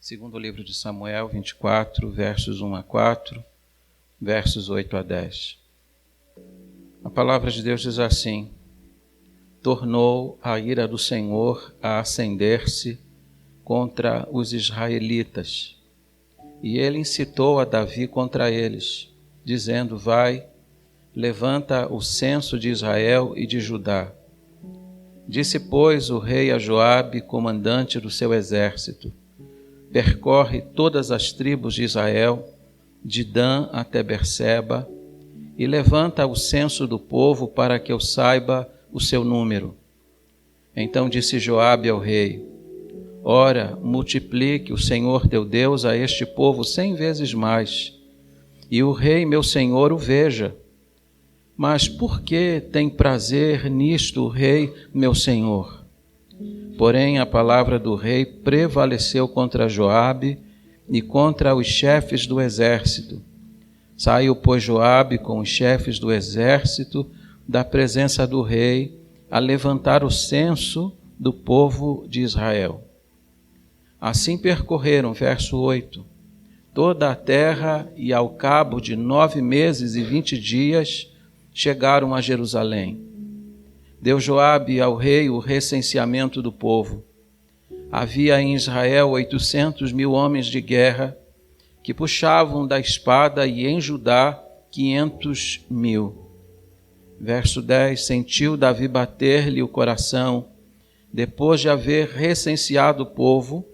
Segundo livro de Samuel 24, versos 1 a 4, versos 8 a 10. A palavra de Deus diz assim: tornou a ira do Senhor a acender-se contra os israelitas, e ele incitou a Davi contra eles, dizendo: vai, levanta o censo de Israel e de Judá. Disse, pois, o rei a Joabe, comandante do seu exército: percorre todas as tribos de Israel, de Dan até Berseba, e levanta o censo do povo para que eu saiba o seu número. Então disse Joabe ao rei: ora, multiplique o Senhor teu Deus a este povo 100 vezes mais, e o rei meu senhor o veja. Mas por que tem prazer nisto o rei meu senhor? Porém a palavra do rei prevaleceu contra Joabe e contra os chefes do exército. Saiu, pois, Joabe com os chefes do exército da presença do rei a levantar o censo do povo de Israel. Assim percorreram, verso 8, toda a terra, e ao cabo de 9 meses e 20 dias chegaram a Jerusalém. Deu Joabe ao rei o recenseamento do povo. Havia em Israel 800.000 homens de guerra que puxavam da espada, e em Judá 500.000. Verso 10, sentiu Davi bater-lhe o coração, depois de haver recenseado o povo,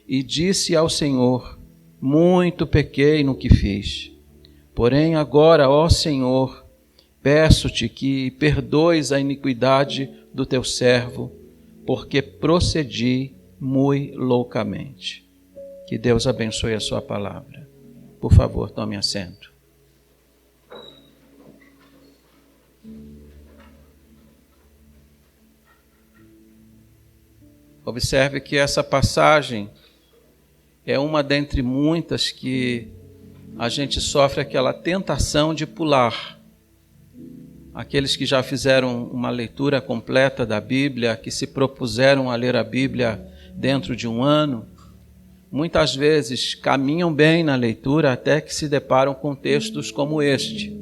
e disse ao Senhor: muito pequei no que fiz. Porém agora, ó Senhor, peço-te que perdoes a iniquidade do teu servo, porque procedi muito loucamente. Que Deus abençoe a sua palavra. Por favor, tome assento. Observe que essa passagem é uma dentre muitas que a gente sofre aquela tentação de pular. Aqueles que já fizeram uma leitura completa da Bíblia, que se propuseram a ler a Bíblia dentro de um ano, muitas vezes caminham bem na leitura até que se deparam com textos como este.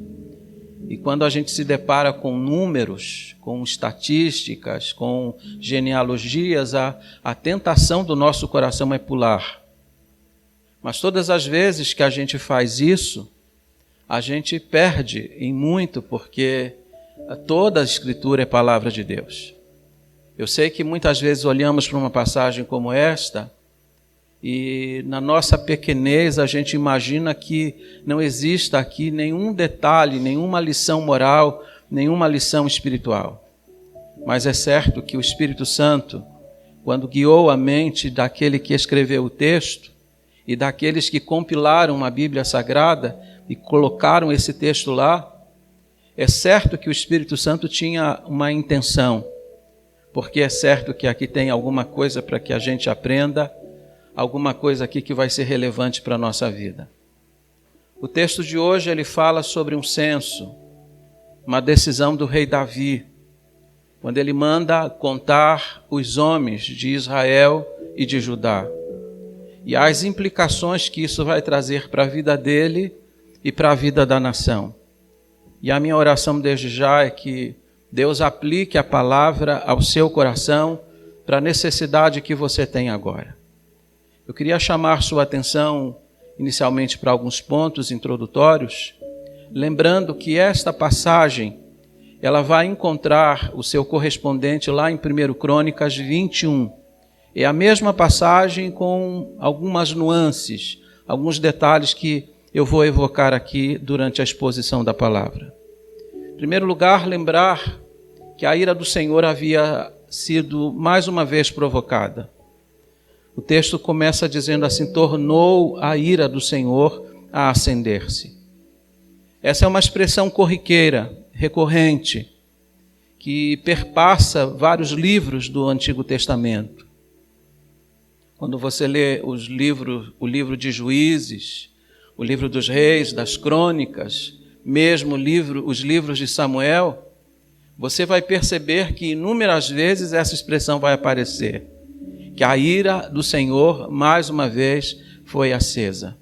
E quando a gente se depara com números, com estatísticas, com genealogias, a tentação do nosso coração é pular. Mas todas as vezes que a gente faz isso, a gente perde em muito, porque toda a Escritura é palavra de Deus. Eu sei que muitas vezes olhamos para uma passagem como esta e na nossa pequenez a gente imagina que não exista aqui nenhum detalhe, nenhuma lição moral, nenhuma lição espiritual. Mas é certo que o Espírito Santo, quando guiou a mente daquele que escreveu o texto e daqueles que compilaram a Bíblia Sagrada e colocaram esse texto lá, é certo que o Espírito Santo tinha uma intenção, porque é certo que aqui tem alguma coisa para que a gente aprenda, alguma coisa aqui que vai ser relevante para a nossa vida. O texto de hoje ele fala sobre um censo, uma decisão do rei Davi, quando ele manda contar os homens de Israel e de Judá, e as implicações que isso vai trazer para a vida dele e para a vida da nação. E a minha oração desde já é que Deus aplique a palavra ao seu coração para a necessidade que você tem agora. Eu queria chamar sua atenção inicialmente para alguns pontos introdutórios, lembrando que esta passagem ela vai encontrar o seu correspondente lá em 1 Crônicas 21. É a mesma passagem com algumas nuances, alguns detalhes que eu vou evocar aqui durante a exposição da palavra. Em primeiro lugar, lembrar que a ira do Senhor havia sido mais uma vez provocada. O texto começa dizendo assim: tornou a ira do Senhor a acender-se. Essa é uma expressão corriqueira, recorrente, que perpassa vários livros do Antigo Testamento. Quando você lê o livro de Juízes, o livro dos Reis, das Crônicas, mesmo os livros de Samuel, você vai perceber que inúmeras vezes essa expressão vai aparecer, que a ira do Senhor, mais uma vez, foi acesa.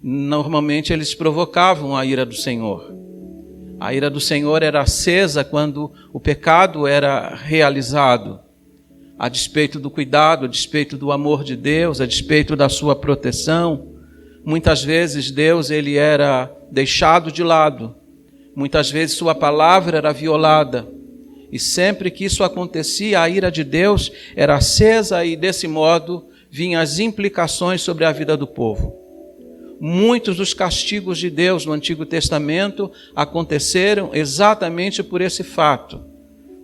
Normalmente eles provocavam a ira do Senhor. A ira do Senhor era acesa quando o pecado era realizado, a despeito do cuidado, a despeito do amor de Deus, a despeito da sua proteção. Muitas vezes Deus ele era deixado de lado, muitas vezes sua palavra era violada, e sempre que isso acontecia, a ira de Deus era acesa e desse modo vinham as implicações sobre a vida do povo. Muitos dos castigos de Deus no Antigo Testamento aconteceram exatamente por esse fato,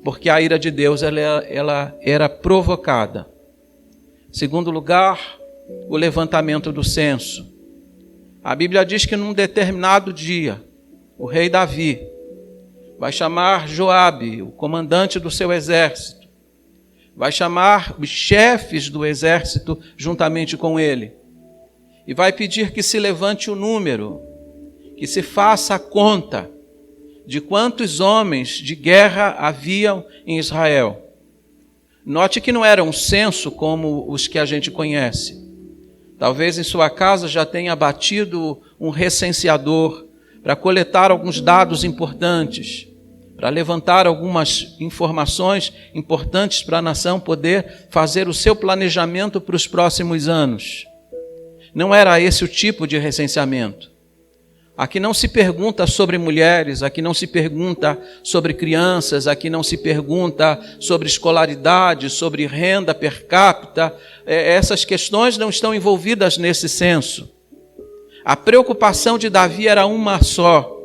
porque a ira de Deus ela era provocada. Segundo lugar, o levantamento do censo. A Bíblia diz que num determinado dia, o rei Davi vai chamar Joabe, o comandante do seu exército, vai chamar os chefes do exército juntamente com ele, e vai pedir que se levante o número, que se faça a conta de quantos homens de guerra haviam em Israel. Note que não era um censo como os que a gente conhece. Talvez em sua casa já tenha batido um recenseador para coletar alguns dados importantes, para levantar algumas informações importantes para a nação poder fazer o seu planejamento para os próximos anos. Não era esse o tipo de recenseamento. Aqui não se pergunta sobre mulheres, aqui não se pergunta sobre crianças, aqui não se pergunta sobre escolaridade, sobre renda per capita. Essas questões não estão envolvidas nesse censo. A preocupação de Davi era uma só: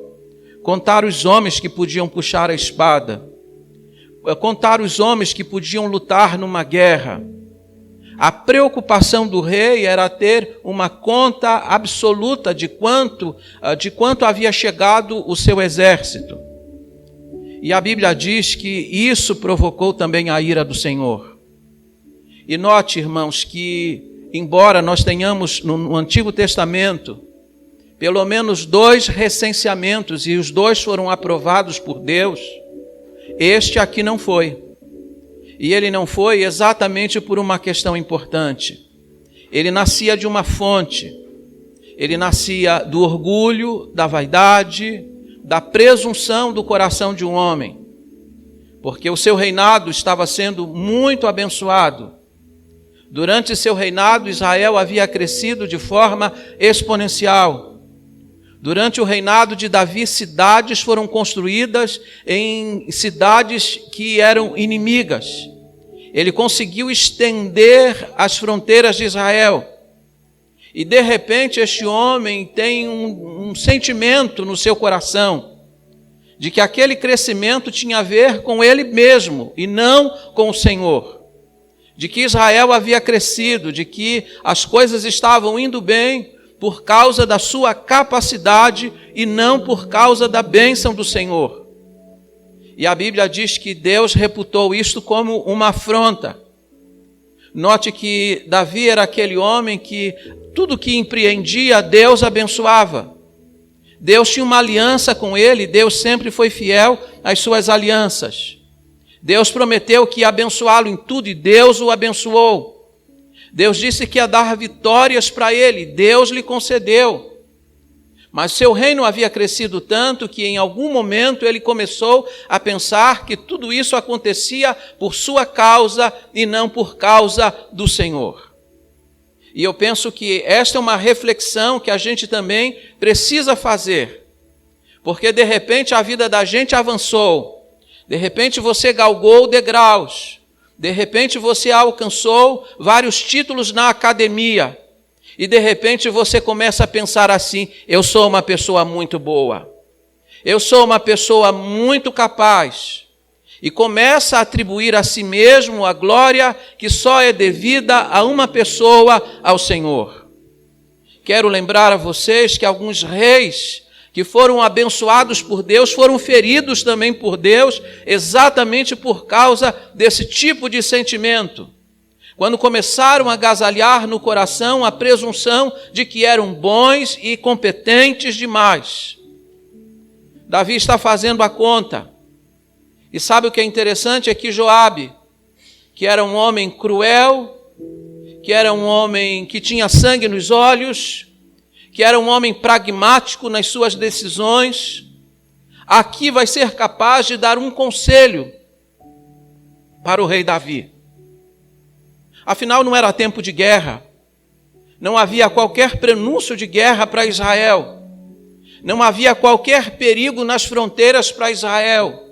contar os homens que podiam puxar a espada, contar os homens que podiam lutar numa guerra. A preocupação do rei era ter uma conta absoluta de quanto havia chegado o seu exército. E a Bíblia diz que isso provocou também a ira do Senhor. E note, irmãos, que embora nós tenhamos no Antigo Testamento pelo menos 2 recenseamentos, e os 2 foram aprovados por Deus, este aqui não foi. E ele não foi exatamente por uma questão importante. Ele nascia de uma fonte. Ele nascia do orgulho, da vaidade, da presunção do coração de um homem. Porque o seu reinado estava sendo muito abençoado. Durante seu reinado, Israel havia crescido de forma exponencial. Durante o reinado de Davi, cidades foram construídas em cidades que eram inimigas. Ele conseguiu estender as fronteiras de Israel. E de repente este homem tem um sentimento no seu coração de que aquele crescimento tinha a ver com ele mesmo e não com o Senhor. De que Israel havia crescido, de que as coisas estavam indo bem por causa da sua capacidade e não por causa da bênção do Senhor. E a Bíblia diz que Deus reputou isto como uma afronta. Note que Davi era aquele homem que tudo que empreendia, Deus abençoava. Deus tinha uma aliança com ele, Deus sempre foi fiel às suas alianças. Deus prometeu que ia abençoá-lo em tudo e Deus o abençoou. Deus disse que ia dar vitórias para ele, Deus lhe concedeu. Mas seu reino havia crescido tanto que em algum momento ele começou a pensar que tudo isso acontecia por sua causa e não por causa do Senhor. E eu penso que esta é uma reflexão que a gente também precisa fazer. Porque de repente a vida da gente avançou, de repente você galgou degraus, de repente você alcançou vários títulos na academia. E de repente você começa a pensar assim: eu sou uma pessoa muito boa. Eu sou uma pessoa muito capaz. E começa a atribuir a si mesmo a glória que só é devida a uma pessoa, ao Senhor. Quero lembrar a vocês que alguns reis que foram abençoados por Deus, foram feridos também por Deus, exatamente por causa desse tipo de sentimento. Quando começaram a agasalhar no coração a presunção de que eram bons e competentes demais. Davi está fazendo a conta. E sabe o que é interessante? É que Joabe, que era um homem cruel, que era um homem que tinha sangue nos olhos, que era um homem pragmático nas suas decisões, aqui vai ser capaz de dar um conselho para o rei Davi. Afinal, não era tempo de guerra, não havia qualquer prenúncio de guerra para Israel, não havia qualquer perigo nas fronteiras para Israel.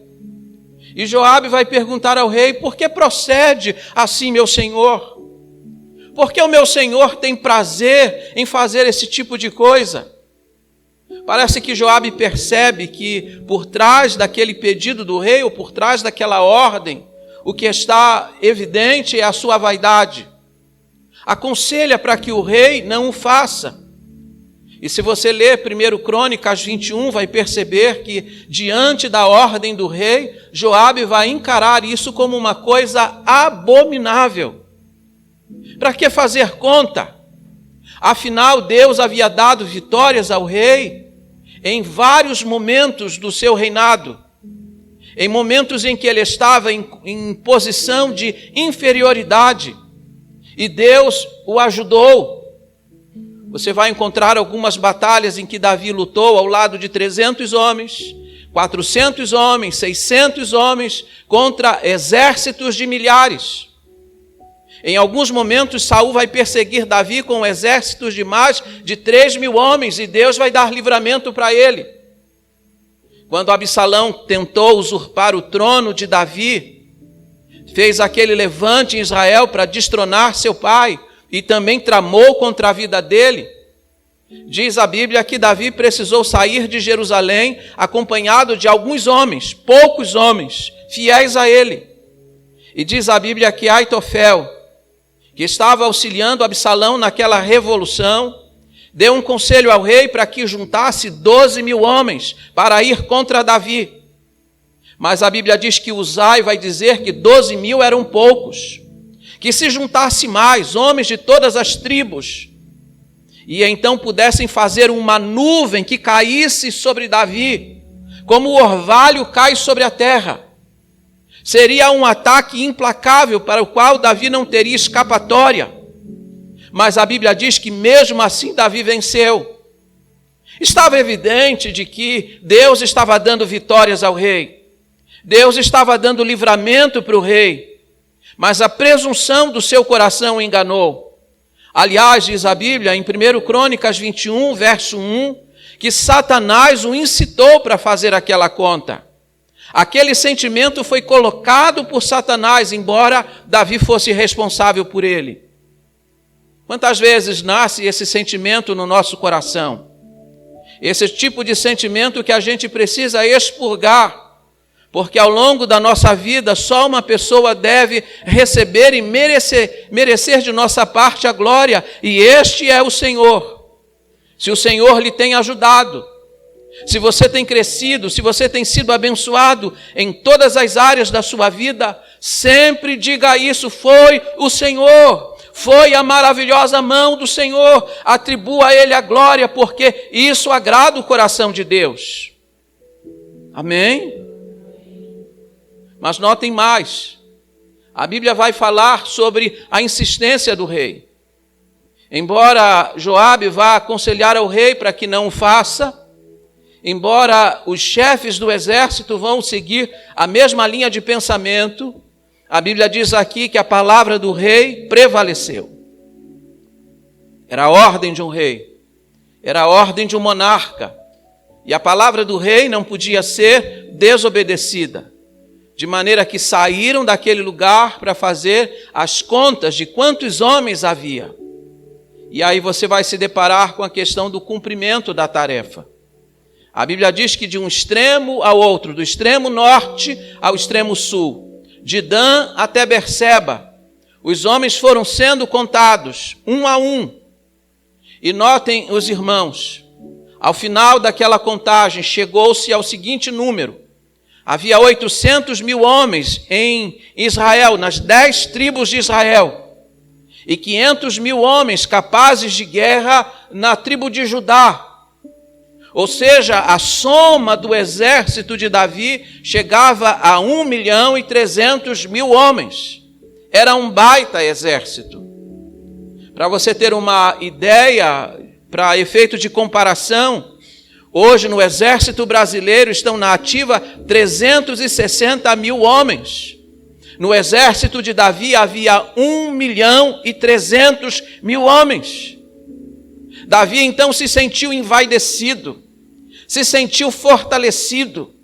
E Joabe vai perguntar ao rei: por que procede assim, meu senhor? Por que o meu senhor tem prazer em fazer esse tipo de coisa? Parece que Joabe percebe que por trás daquele pedido do rei, ou por trás daquela ordem, o que está evidente é a sua vaidade. Aconselha para que o rei não o faça. E se você ler 1 Crônicas 21, vai perceber que diante da ordem do rei, Joabe vai encarar isso como uma coisa abominável. Para que fazer conta? Afinal, Deus havia dado vitórias ao rei em vários momentos do seu reinado. Em momentos em que ele estava em posição de inferioridade. E Deus o ajudou. Você vai encontrar algumas batalhas em que Davi lutou ao lado de 300 homens, 400 homens, 600 homens, contra exércitos de milhares. Em alguns momentos, Saul vai perseguir Davi com exércitos de mais de 3.000 homens, e Deus vai dar livramento para ele. Quando Absalão tentou usurpar o trono de Davi, fez aquele levante em Israel para destronar seu pai, e também tramou contra a vida dele. Diz a Bíblia que Davi precisou sair de Jerusalém acompanhado de alguns homens, poucos homens, fiéis a ele. E diz a Bíblia que Aitofel, que estava auxiliando Absalão naquela revolução, deu um conselho ao rei para que juntasse 12.000 homens para ir contra Davi. Mas a Bíblia diz que Uzai vai dizer que 12.000 eram poucos, que se juntasse mais homens de todas as tribos, e então pudessem fazer uma nuvem que caísse sobre Davi, como o orvalho cai sobre a terra. Seria um ataque implacável para o qual Davi não teria escapatória. Mas a Bíblia diz que mesmo assim Davi venceu. Estava evidente de que Deus estava dando vitórias ao rei. Deus estava dando livramento para o rei. Mas a presunção do seu coração o enganou. Aliás, diz a Bíblia em 1 Crônicas 21, verso 1, que Satanás o incitou para fazer aquela conta. Aquele sentimento foi colocado por Satanás, embora Davi fosse responsável por ele. Quantas vezes nasce esse sentimento no nosso coração? Esse tipo de sentimento que a gente precisa expurgar, porque ao longo da nossa vida só uma pessoa deve receber e merecer de nossa parte a glória, e este é o Senhor. Se o Senhor lhe tem ajudado, se você tem crescido, se você tem sido abençoado em todas as áreas da sua vida, sempre diga isso: foi o Senhor, foi a maravilhosa mão do Senhor, atribua a Ele a glória, porque isso agrada o coração de Deus. Amém? Mas notem mais, a Bíblia vai falar sobre a insistência do rei. Embora Joabe vá aconselhar ao rei para que não o faça, embora os chefes do exército vão seguir a mesma linha de pensamento, a Bíblia diz aqui que a palavra do rei prevaleceu. Era a ordem de um rei, era a ordem de um monarca, e a palavra do rei não podia ser desobedecida. De maneira que saíram daquele lugar para fazer as contas de quantos homens havia. E aí você vai se deparar com a questão do cumprimento da tarefa. A Bíblia diz que de um extremo ao outro, do extremo norte ao extremo sul, de Dan até Berseba, os homens foram sendo contados, um a um. E notem os irmãos, ao final daquela contagem, chegou-se ao seguinte número: havia 800.000 homens em Israel, nas 10 tribos de Israel, e 500.000 homens capazes de guerra na tribo de Judá. Ou seja, a soma do exército de Davi chegava a 1.300.000 homens. Era um baita exército. Para você ter uma ideia, para efeito de comparação, hoje no exército brasileiro estão na ativa 360 mil homens. No exército de Davi havia 1.300.000 homens. Davi então se sentiu envaidecido, se sentiu fortalecido,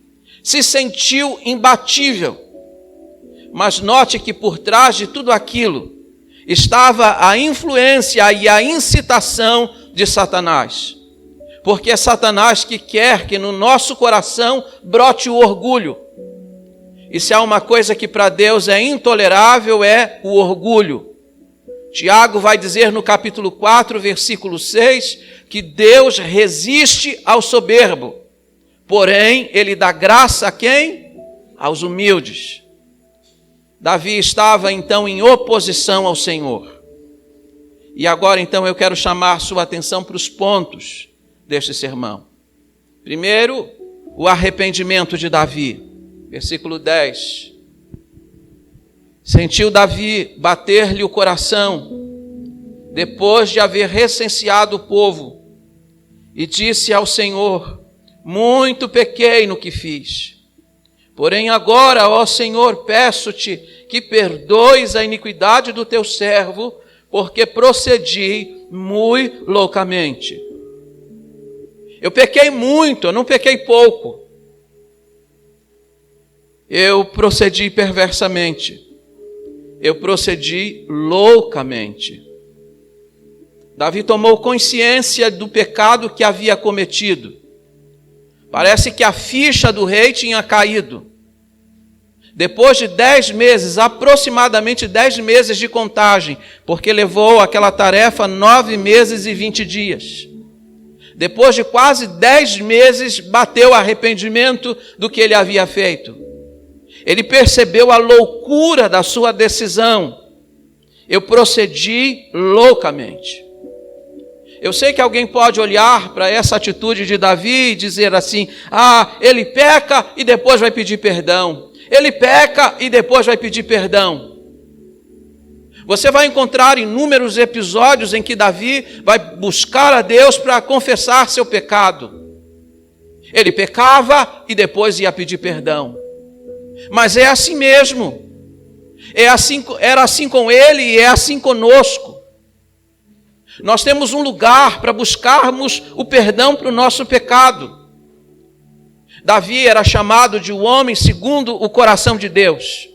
se sentiu imbatível. Mas note que por trás de tudo aquilo estava a influência e a incitação de Satanás. Porque é Satanás que quer que no nosso coração brote o orgulho. E se há uma coisa que para Deus é intolerável, é o orgulho. Tiago vai dizer no capítulo 4, versículo 6, que Deus resiste ao soberbo, porém ele dá graça a quem? Aos humildes. Davi estava então em oposição ao Senhor. E agora então eu quero chamar sua atenção para os pontos deste sermão. Primeiro, o arrependimento de Davi. Versículo 10. Sentiu Davi bater-lhe o coração, depois de haver recenseado o povo, e disse ao Senhor: muito pequei no que fiz. Porém agora, ó Senhor, peço-te que perdoes a iniquidade do teu servo, porque procedi muito loucamente. Eu pequei muito, eu não pequei pouco. Eu procedi perversamente. Eu procedi loucamente. Davi tomou consciência do pecado que havia cometido. Parece que a ficha do rei tinha caído. Depois de 10 meses, aproximadamente 10 meses de contagem, porque levou aquela tarefa 9 meses e 20 dias. Depois de quase 10 meses, bateu arrependimento do que ele havia feito. Ele percebeu a loucura da sua decisão. Eu procedi loucamente. Eu sei que alguém pode olhar para essa atitude de Davi e dizer assim: ele peca e depois vai pedir perdão. Ele peca e depois vai pedir perdão. Você vai encontrar inúmeros episódios em que Davi vai buscar a Deus para confessar seu pecado. Ele pecava e depois ia pedir perdão. Mas é assim mesmo. Era assim com ele e é assim conosco. Nós temos um lugar para buscarmos o perdão para o nosso pecado. Davi era chamado de o homem segundo o coração de Deus.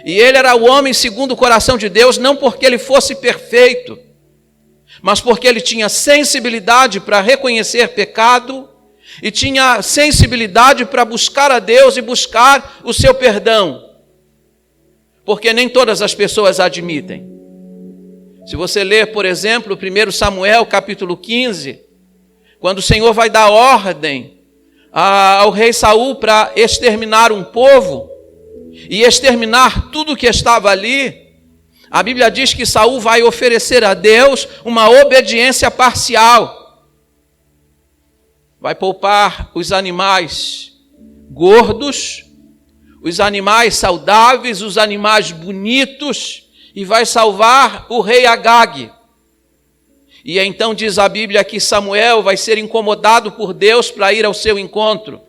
E ele era o homem segundo o coração de Deus, não porque ele fosse perfeito, mas porque ele tinha sensibilidade para reconhecer pecado e tinha sensibilidade para buscar a Deus e buscar o seu perdão. Porque nem todas as pessoas admitem. Se você ler, por exemplo, 1 Samuel capítulo 15, quando o Senhor vai dar ordem ao rei Saul para exterminar um povo e exterminar tudo que estava ali, a Bíblia diz que Saul vai oferecer a Deus uma obediência parcial. Vai poupar os animais gordos, os animais saudáveis, os animais bonitos, e vai salvar o rei Agag. E então diz a Bíblia que Samuel vai ser incomodado por Deus para ir ao seu encontro.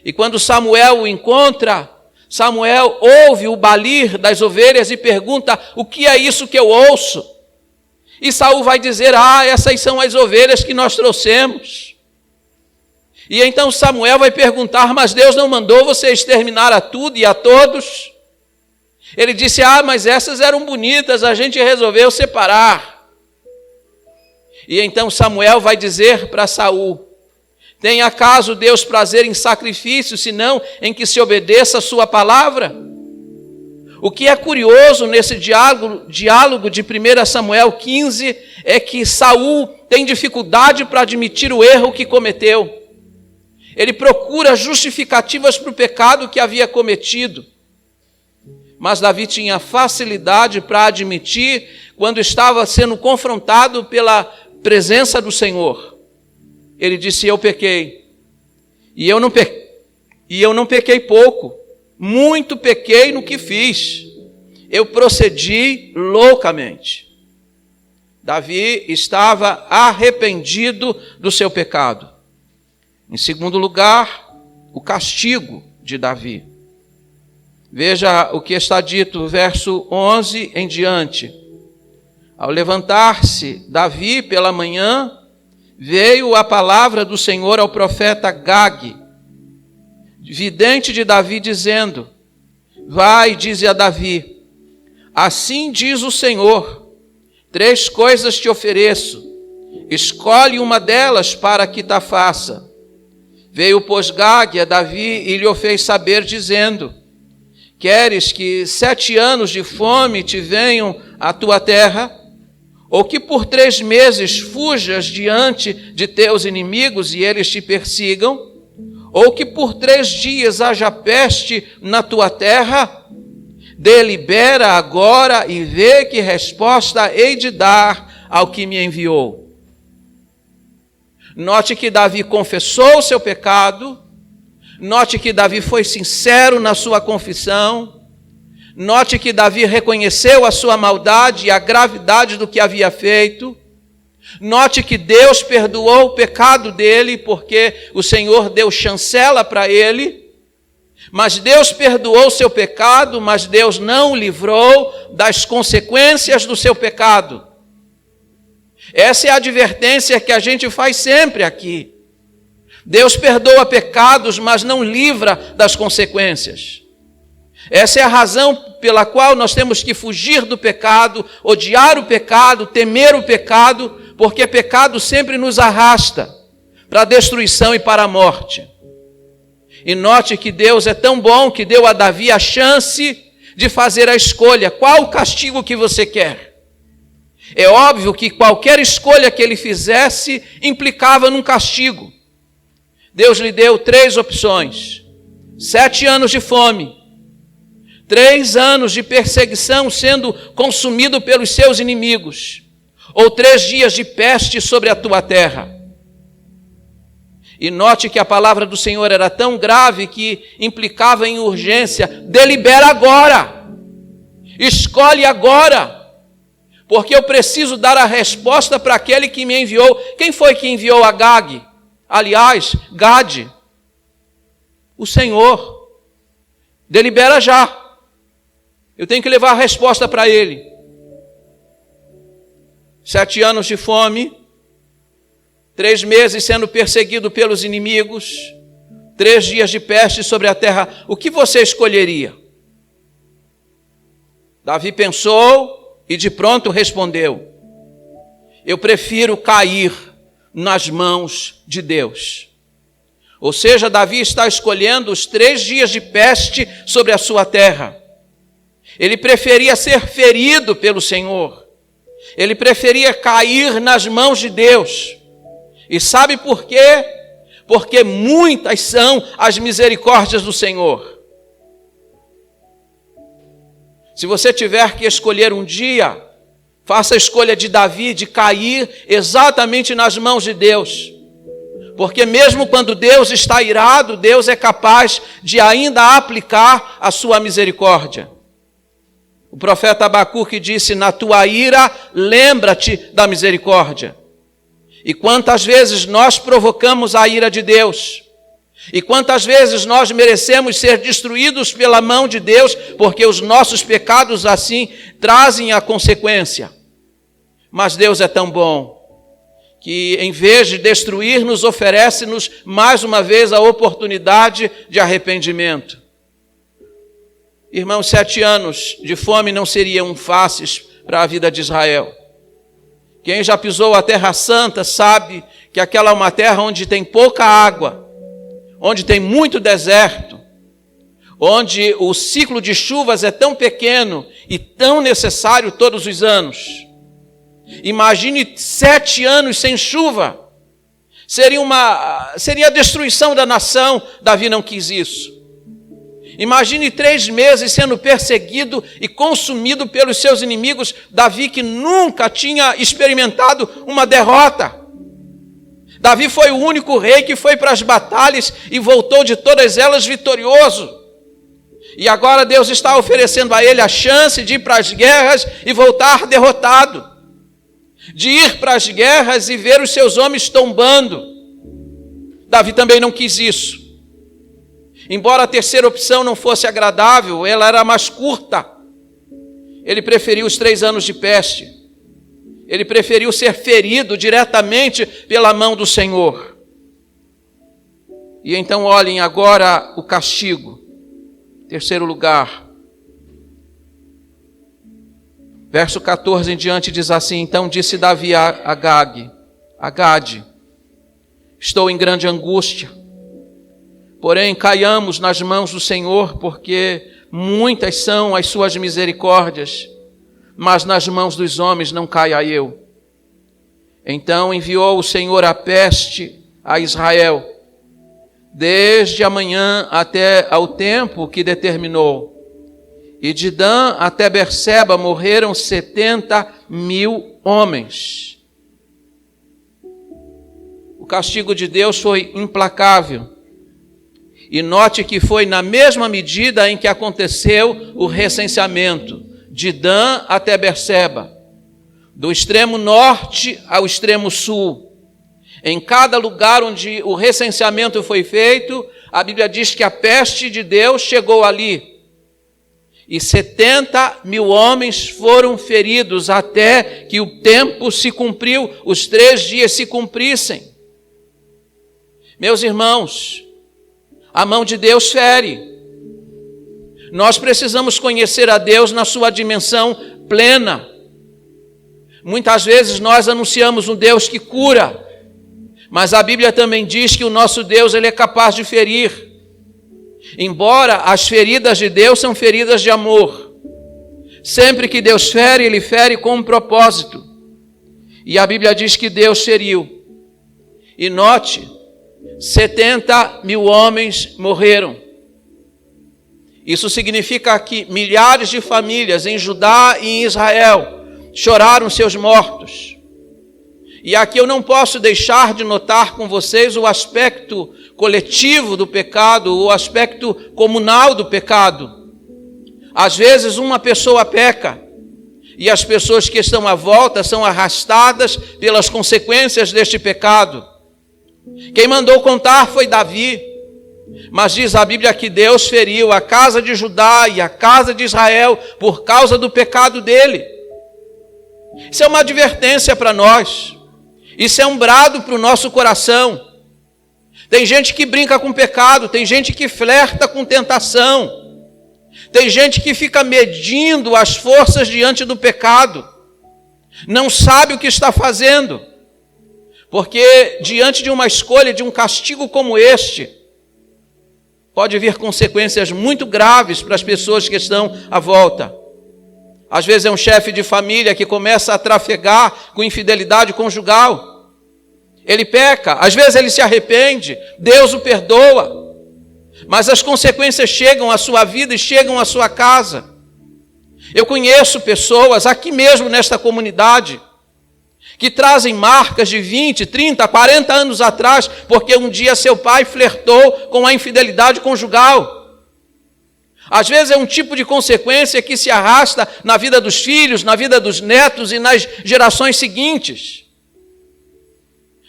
E quando Samuel o encontra, Samuel ouve o balir das ovelhas e pergunta: o que é isso que eu ouço? E Saul vai dizer: essas são as ovelhas que nós trouxemos. E então Samuel vai perguntar: mas Deus não mandou você exterminar a tudo e a todos? Ele disse: mas essas eram bonitas, a gente resolveu separar. E então Samuel vai dizer para Saul: tem acaso Deus prazer em sacrifício, senão em que se obedeça a sua palavra? O que é curioso nesse diálogo de 1 Samuel 15 é que Saul tem dificuldade para admitir o erro que cometeu. Ele procura justificativas para o pecado que havia cometido. Mas Davi tinha facilidade para admitir quando estava sendo confrontado pela presença do Senhor. Ele disse: eu pequei. E eu não pequei pouco. Muito pequei no que fiz. Eu procedi loucamente. Davi estava arrependido do seu pecado. Em segundo lugar, o castigo de Davi. Veja o que está dito, verso 11 em diante. Ao levantar-se Davi pela manhã, veio a palavra do Senhor ao profeta Gade, vidente de Davi, dizendo: vai, dize a Davi, assim diz o Senhor, 3 coisas te ofereço, escolhe uma delas para que ta faça. Veio, pois, Gade a Davi e lhe o fez saber, dizendo: queres que 7 anos de fome te venham à tua terra? Ou que por 3 meses fujas diante de teus inimigos e eles te persigam? Ou que por 3 dias haja peste na tua terra? Delibera agora e vê que resposta hei de dar ao que me enviou. Note que Davi confessou o seu pecado, note que Davi foi sincero na sua confissão, note que Davi reconheceu a sua maldade e a gravidade do que havia feito. Note que Deus perdoou o pecado dele, porque o Senhor deu chancela para ele. Mas Deus perdoou o seu pecado, mas Deus não o livrou das consequências do seu pecado. Essa é a advertência que a gente faz sempre aqui. Deus perdoa pecados, mas não livra das consequências. Essa é a razão pela qual nós temos que fugir do pecado, odiar o pecado, temer o pecado, porque pecado sempre nos arrasta para a destruição e para a morte. E note que Deus é tão bom que deu a Davi a chance de fazer a escolha. Qual o castigo que você quer? É óbvio que qualquer escolha que ele fizesse implicava num castigo. Deus lhe deu 3 opções: 7 anos de fome, 3 anos de perseguição sendo consumido pelos seus inimigos, ou 3 dias de peste sobre a tua terra. E note que a palavra do Senhor era tão grave que implicava em urgência. Delibera agora, escolhe agora, porque eu preciso dar a resposta para aquele que me enviou. Quem foi que enviou a Gade? Aliás, Gade, o Senhor. Delibera já. Eu tenho que levar a resposta para ele. 7 anos de fome, 3 meses sendo perseguido pelos inimigos, 3 dias de peste sobre a terra. O que você escolheria? Davi pensou e de pronto respondeu: eu prefiro cair nas mãos de Deus. Ou seja, Davi está escolhendo os 3 dias de peste sobre a sua terra. Ele preferia ser ferido pelo Senhor. Ele preferia cair nas mãos de Deus. E sabe por quê? Porque muitas são as misericórdias do Senhor. Se você tiver que escolher um dia, faça a escolha de Davi de cair exatamente nas mãos de Deus. Porque mesmo quando Deus está irado, Deus é capaz de ainda aplicar a sua misericórdia. O profeta Abacuque disse: na tua ira, lembra-te da misericórdia. E quantas vezes nós provocamos a ira de Deus, e quantas vezes nós merecemos ser destruídos pela mão de Deus, porque os nossos pecados assim trazem a consequência. Mas Deus é tão bom, que em vez de destruir-nos, oferece-nos mais uma vez a oportunidade de arrependimento. Irmãos, 7 anos de fome não seriam fáceis para a vida de Israel. Quem já pisou a Terra Santa sabe que aquela é uma terra onde tem pouca água, onde tem muito deserto, onde o ciclo de chuvas é tão pequeno e tão necessário todos os anos. Imagine 7 anos sem chuva. Seria a destruição da nação. Davi não quis isso. Imagine 3 meses sendo perseguido e consumido pelos seus inimigos. Davi, que nunca tinha experimentado uma derrota. Davi foi o único rei que foi para as batalhas e voltou de todas elas vitorioso. E agora Deus está oferecendo a ele a chance de ir para as guerras e voltar derrotado. de ir para as guerras e ver os seus homens tombando. Davi também não quis isso. Embora a terceira opção não fosse agradável, ela era mais curta. Ele preferiu os 3 anos de peste. Ele preferiu ser ferido diretamente pela mão do Senhor. E então olhem agora o castigo. Terceiro lugar. Verso 14 em diante diz assim: então disse Davi a Gade, estou em grande angústia, porém caiamos nas mãos do Senhor, porque muitas são as suas misericórdias, mas nas mãos dos homens não caia eu. Então enviou o Senhor a peste a Israel, desde a manhã até ao tempo que determinou. E de Dan até Berseba morreram 70.000 homens. O castigo de Deus foi implacável. E note que foi na mesma medida em que aconteceu o recenseamento, de Dan até Berseba, do extremo norte ao extremo sul. Em cada lugar onde o recenseamento foi feito, a Bíblia diz que a peste de Deus chegou ali. E 70.000 homens foram feridos até que o tempo se cumpriu, os 3 dias se cumprissem. Meus irmãos, a mão de Deus fere. Nós precisamos conhecer a Deus na sua dimensão plena. Muitas vezes nós anunciamos um Deus que cura, mas a Bíblia também diz que o nosso Deus, ele é capaz de ferir. Embora as feridas de Deus são feridas de amor. Sempre que Deus fere, ele fere com um propósito. E a Bíblia diz que Deus feriu. E note, 70.000 homens morreram. Isso significa que milhares de famílias em Judá e em Israel choraram seus mortos. E aqui eu não posso deixar de notar com vocês o aspecto coletivo do pecado, o aspecto comunal do pecado. Às vezes uma pessoa peca e as pessoas que estão à volta são arrastadas pelas consequências deste pecado. Quem mandou contar foi Davi, mas diz a Bíblia que Deus feriu a casa de Judá e a casa de Israel por causa do pecado dele. Isso é uma advertência para nós. Isso é um brado para o nosso coração. Tem gente que brinca com pecado, tem gente que flerta com tentação, tem gente que fica medindo as forças diante do pecado, não sabe o que está fazendo, porque diante de uma escolha, de um castigo como este, pode vir consequências muito graves para as pessoas que estão à volta. Às vezes é um chefe de família que começa a trafegar com infidelidade conjugal. Ele peca, às vezes ele se arrepende, Deus o perdoa, mas as consequências chegam à sua vida e chegam à sua casa. Eu conheço pessoas aqui mesmo nesta comunidade que trazem marcas de 20, 30, 40 anos atrás, porque um dia seu pai flertou com a infidelidade conjugal. Às vezes é um tipo de consequência que se arrasta na vida dos filhos, na vida dos netos e nas gerações seguintes.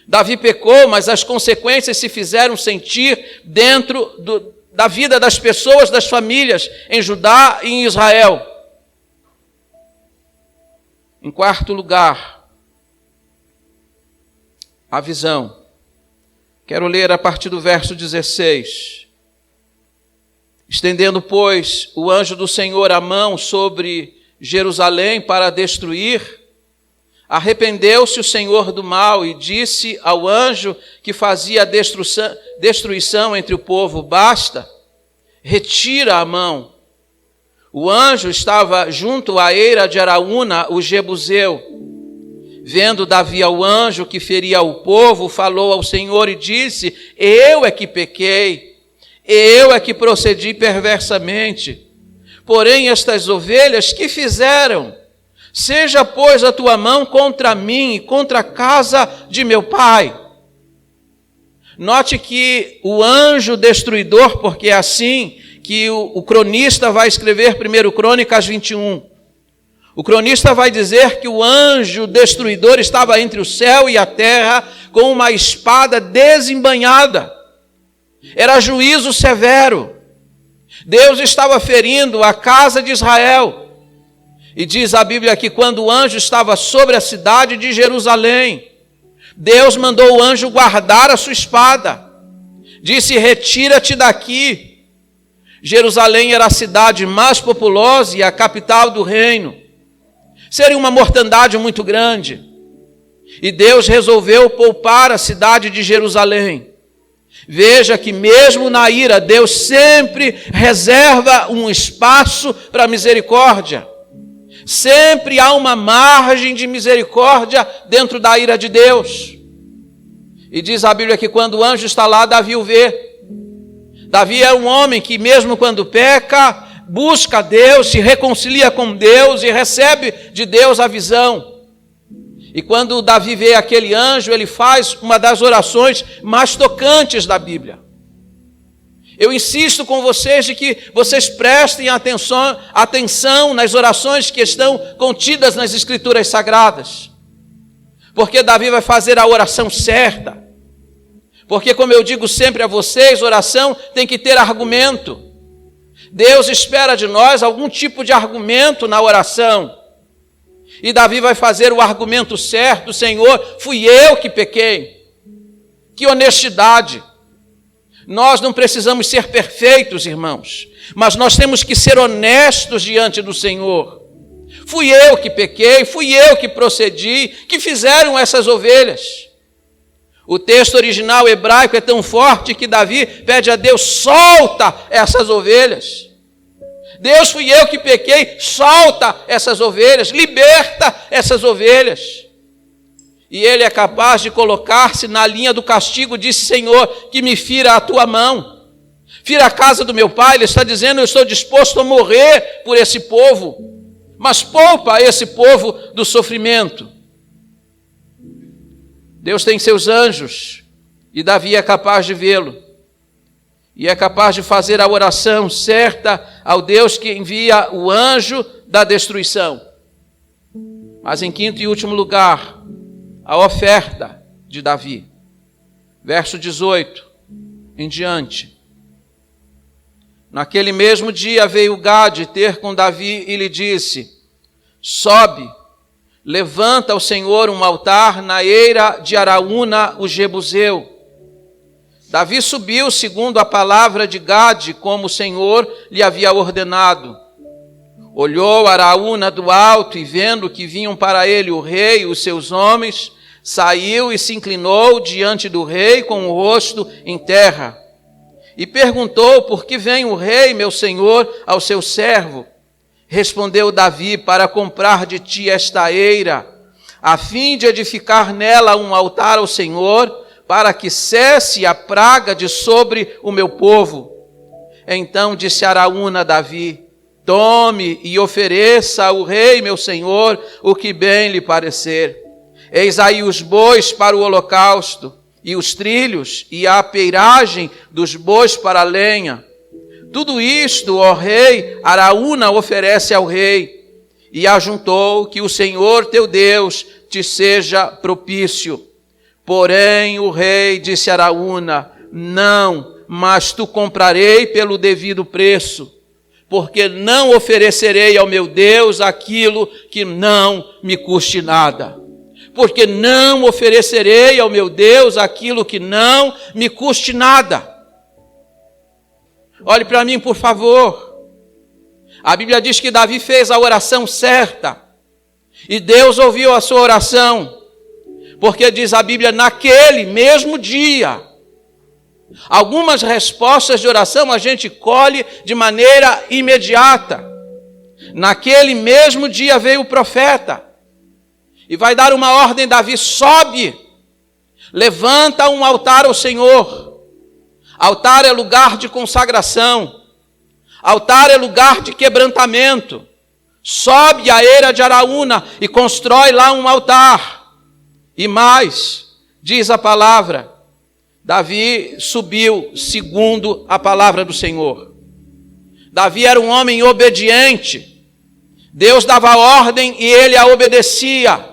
Davi pecou, mas as consequências se fizeram sentir dentro da vida das pessoas, das famílias, em Judá e em Israel. Em quarto lugar, a visão. Quero ler a partir do verso 16. Estendendo, pois, o anjo do Senhor a mão sobre Jerusalém para destruir, arrependeu-se o Senhor do mal e disse ao anjo que fazia a destruição entre o povo: basta, retira a mão. O anjo estava junto à eira de Araúna, o Jebuseu. Vendo Davi ao anjo que feria o povo, falou ao Senhor e disse: eu é que pequei, eu é que procedi perversamente. Porém estas ovelhas que fizeram? Seja, pois, a tua mão contra mim e contra a casa de meu pai. Note que o anjo destruidor, porque é assim que o cronista vai escrever 1 Crônicas 21. O cronista vai dizer que o anjo destruidor estava entre o céu e a terra com uma espada desembainhada. Era juízo severo. Deus estava ferindo a casa de Israel. E diz a Bíblia que quando o anjo estava sobre a cidade de Jerusalém, Deus mandou o anjo guardar a sua espada. Disse: retira-te daqui. Jerusalém era a cidade mais populosa e a capital do reino. Seria uma mortandade muito grande. E Deus resolveu poupar a cidade de Jerusalém. Veja que mesmo na ira, Deus sempre reserva um espaço para a misericórdia. Sempre há uma margem de misericórdia dentro da ira de Deus. E diz a Bíblia que quando o anjo está lá, Davi o vê. Davi é um homem que mesmo quando peca, busca Deus, se reconcilia com Deus e recebe de Deus a visão. E quando Davi vê aquele anjo, ele faz uma das orações mais tocantes da Bíblia. Eu insisto com vocês de que vocês prestem atenção nas orações que estão contidas nas Escrituras Sagradas. Porque Davi vai fazer a oração certa. Porque, como eu digo sempre a vocês, oração tem que ter argumento. Deus espera de nós algum tipo de argumento na oração. E Davi vai fazer o argumento certo: Senhor, fui eu que pequei. Que honestidade! Nós não precisamos ser perfeitos, irmãos, mas nós temos que ser honestos diante do Senhor. Fui eu que pequei, fui eu que procedi, que fizeram essas ovelhas. O texto original hebraico é tão forte que Davi pede a Deus: solta essas ovelhas. Deus, fui eu que pequei, solta essas ovelhas, liberta essas ovelhas. E ele é capaz de colocar-se na linha do castigo. Disse: Senhor, que me fira a tua mão, fira a casa do meu pai. Ele está dizendo: eu estou disposto a morrer por esse povo, mas poupa esse povo do sofrimento. Deus tem seus anjos, e Davi é capaz de vê-lo, e é capaz de fazer a oração certa ao Deus que envia o anjo da destruição. Mas em quinto e último lugar, a oferta de Davi. Verso 18 em diante. Naquele mesmo dia veio Gade ter com Davi e lhe disse: sobe, levanta ao Senhor um altar na eira de Araúna o Jebuseu. Davi subiu segundo a palavra de Gade, como o Senhor lhe havia ordenado. Olhou Araúna do alto e, vendo que vinham para ele o rei e os seus homens, saiu e se inclinou diante do rei com o rosto em terra. E perguntou: por que vem o rei, meu senhor, ao seu servo? Respondeu Davi: para comprar de ti esta eira, a fim de edificar nela um altar ao Senhor, para que cesse a praga de sobre o meu povo. Então disse Araúna a Davi: tome e ofereça ao rei, meu senhor, o que bem lhe parecer. Eis aí os bois para o holocausto, e os trilhos, e a peiragem dos bois para a lenha. Tudo isto, ó rei, Araúna oferece ao rei. E ajuntou: que o Senhor teu Deus te seja propício. Porém o rei disse a Araúna: não, mas tu comprarei pelo devido preço, porque não oferecerei ao meu Deus aquilo que não me custe nada. Porque não oferecerei ao meu Deus aquilo que não me custe nada. Olhe para mim, por favor. A Bíblia diz que Davi fez a oração certa, e Deus ouviu a sua oração. Porque diz a Bíblia, naquele mesmo dia. Algumas respostas de oração a gente colhe de maneira imediata. Naquele mesmo dia veio o profeta e vai dar uma ordem: Davi, sobe, levanta um altar ao Senhor. Altar é lugar de consagração. Altar é lugar de quebrantamento. Sobe a eira de Araúna e constrói lá um altar. E mais, diz a palavra, Davi subiu segundo a palavra do Senhor. Davi era um homem obediente. Deus dava ordem e ele a obedecia.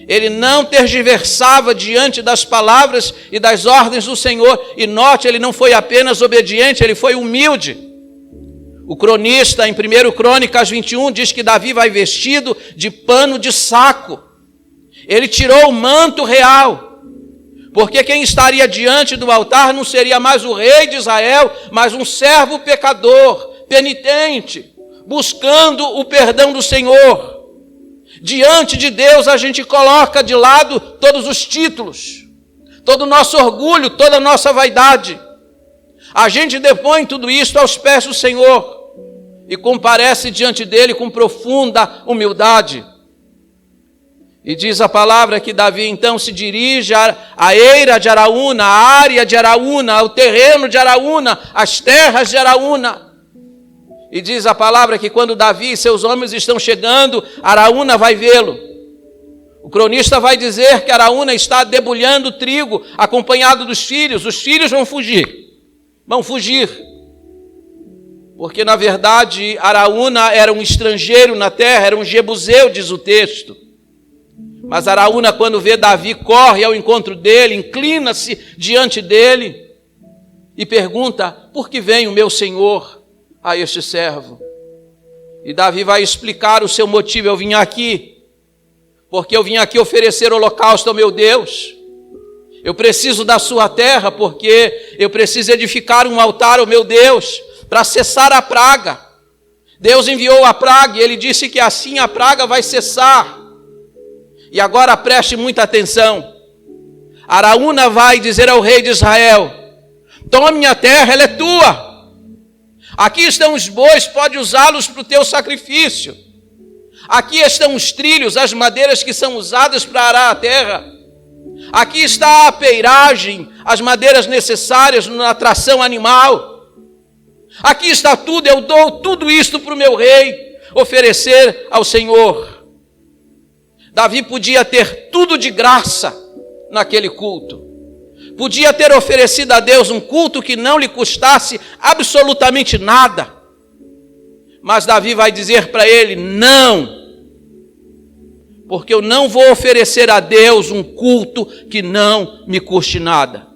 Ele não tergiversava diante das palavras e das ordens do Senhor. E note, ele não foi apenas obediente, ele foi humilde. O cronista, em 1 Crônicas 21, diz que Davi vai vestido de pano de saco. Ele tirou o manto real, porque quem estaria diante do altar não seria mais o rei de Israel, mas um servo pecador, penitente, buscando o perdão do Senhor. Diante de Deus a gente coloca de lado todos os títulos, todo o nosso orgulho, toda a nossa vaidade. A gente depõe tudo isso aos pés do Senhor e comparece diante dele com profunda humildade. E diz a palavra que Davi então se dirige à eira de Araúna, à área de Araúna, ao terreno de Araúna, às terras de Araúna. E diz a palavra que quando Davi e seus homens estão chegando, Araúna vai vê-lo. O cronista vai dizer que Araúna está debulhando trigo, acompanhado dos filhos. Os filhos vão fugir. Porque, na verdade, Araúna era um estrangeiro na terra, era um jebuseu, diz o texto. Mas Araúna, quando vê Davi, corre ao encontro dele, inclina-se diante dele e pergunta: por que vem o meu senhor a este servo? E Davi vai explicar o seu motivo: eu vim aqui porque eu vim aqui oferecer holocausto ao meu Deus. Eu preciso da sua terra porque eu preciso edificar um altar ao meu Deus para cessar a praga. Deus enviou a praga e ele disse que assim a praga vai cessar. E agora preste muita atenção. Araúna vai dizer ao rei de Israel: toma minha terra, ela é tua. Aqui estão os bois, pode usá-los para o teu sacrifício. Aqui estão os trilhos, as madeiras que são usadas para arar a terra. Aqui está a peiragem, as madeiras necessárias na tração animal. Aqui está tudo, eu dou tudo isto para o meu rei oferecer ao Senhor. Davi podia ter tudo de graça naquele culto. Podia ter oferecido a Deus um culto que não lhe custasse absolutamente nada. Mas Davi vai dizer para ele: não, porque eu não vou oferecer a Deus um culto que não me custe nada.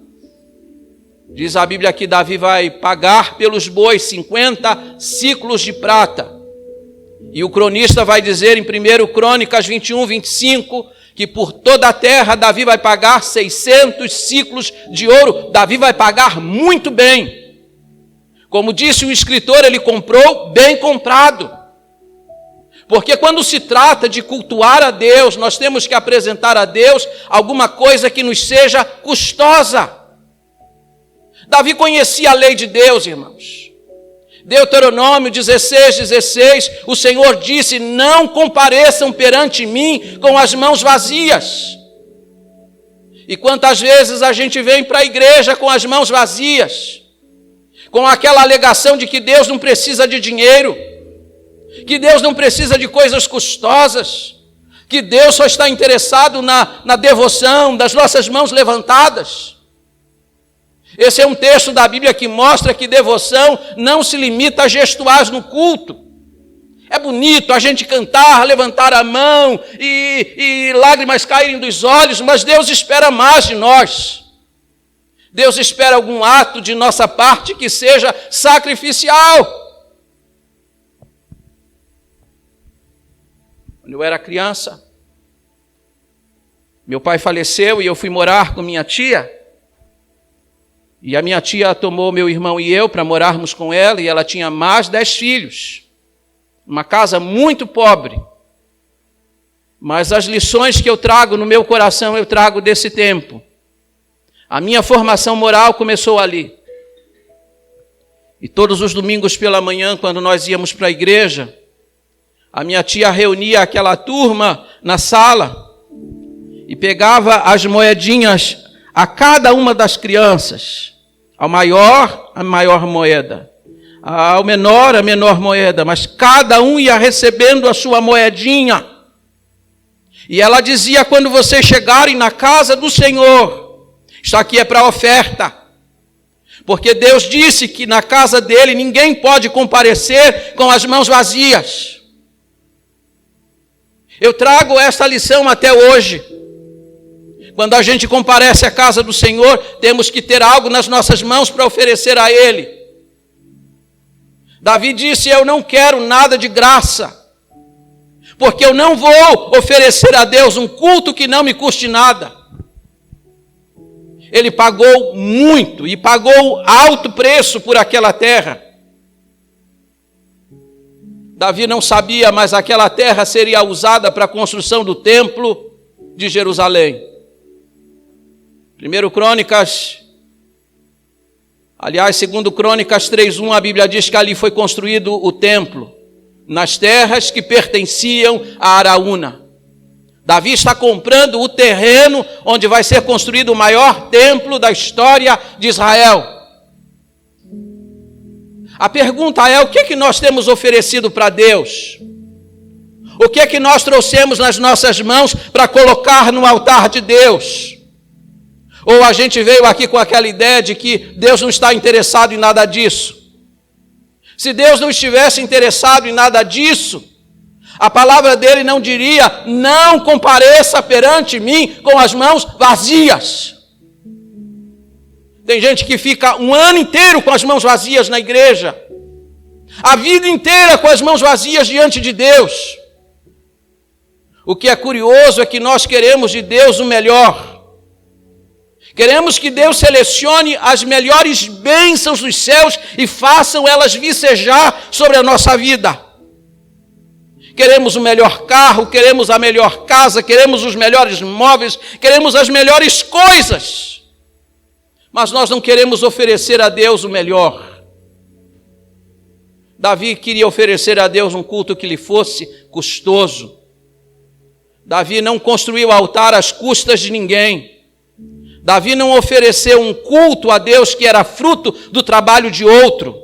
Diz a Bíblia que Davi vai pagar pelos bois 50 ciclos de prata. E o cronista vai dizer em 1 Crônicas 21, 25, que por toda a terra Davi vai pagar 600 ciclos de ouro. Davi vai pagar muito bem. Como disse o escritor, ele comprou bem comprado. Porque quando se trata de cultuar a Deus, nós temos que apresentar a Deus alguma coisa que nos seja custosa. Davi conhecia a lei de Deus, irmãos. Deuteronômio 16, o Senhor disse: não compareçam perante mim com as mãos vazias. E quantas vezes a gente vem para a igreja com as mãos vazias, com aquela alegação de que Deus não precisa de dinheiro, que Deus não precisa de coisas custosas, que Deus só está interessado na devoção das nossas mãos levantadas. Esse é um texto da Bíblia que mostra que devoção não se limita a gestuais no culto. É bonito a gente cantar, levantar a mão e lágrimas caírem dos olhos, mas Deus espera mais de nós. Deus espera algum ato de nossa parte que seja sacrificial. Quando eu era criança, meu pai faleceu e eu fui morar com minha tia. E a minha tia tomou meu irmão e eu para morarmos com ela, e ela tinha mais 10 filhos. Uma casa muito pobre. Mas as lições que eu trago no meu coração, eu trago desse tempo. A minha formação moral começou ali. E todos os domingos pela manhã, quando nós íamos para a igreja, a minha tia reunia aquela turma na sala e pegava as moedinhas a cada uma das crianças. Ao maior, a maior moeda. Ao menor, a menor moeda. Mas cada um ia recebendo a sua moedinha. E ela dizia: quando vocês chegarem na casa do Senhor, isso aqui é para oferta. Porque Deus disse que na casa dele ninguém pode comparecer com as mãos vazias. Eu trago esta lição até hoje. Quando a gente comparece à casa do Senhor, temos que ter algo nas nossas mãos para oferecer a Ele. Davi disse: eu não quero nada de graça, porque eu não vou oferecer a Deus um culto que não me custe nada. Ele pagou muito e pagou alto preço por aquela terra. Davi não sabia, mas aquela terra seria usada para a construção do templo de Jerusalém. 2 Crônicas 3:1, a Bíblia diz que ali foi construído o templo, nas terras que pertenciam a Araúna. Davi está comprando o terreno onde vai ser construído o maior templo da história de Israel. A pergunta é: o que é que nós temos oferecido para Deus? O que é que nós trouxemos nas nossas mãos para colocar no altar de Deus? Ou a gente veio aqui com aquela ideia de que Deus não está interessado em nada disso? Se Deus não estivesse interessado em nada disso, a palavra dele não diria: não compareça perante mim com as mãos vazias. Tem gente que fica um ano inteiro com as mãos vazias na igreja, a vida inteira com as mãos vazias diante de Deus. O que é curioso é que nós queremos de Deus o melhor. Queremos que Deus selecione as melhores bênçãos dos céus e façam elas vicejar sobre a nossa vida. Queremos o melhor carro, queremos a melhor casa, queremos os melhores móveis, queremos as melhores coisas. Mas nós não queremos oferecer a Deus o melhor. Davi queria oferecer a Deus um culto que lhe fosse custoso. Davi não construiu altar às custas de ninguém. Davi não ofereceu um culto a Deus que era fruto do trabalho de outro.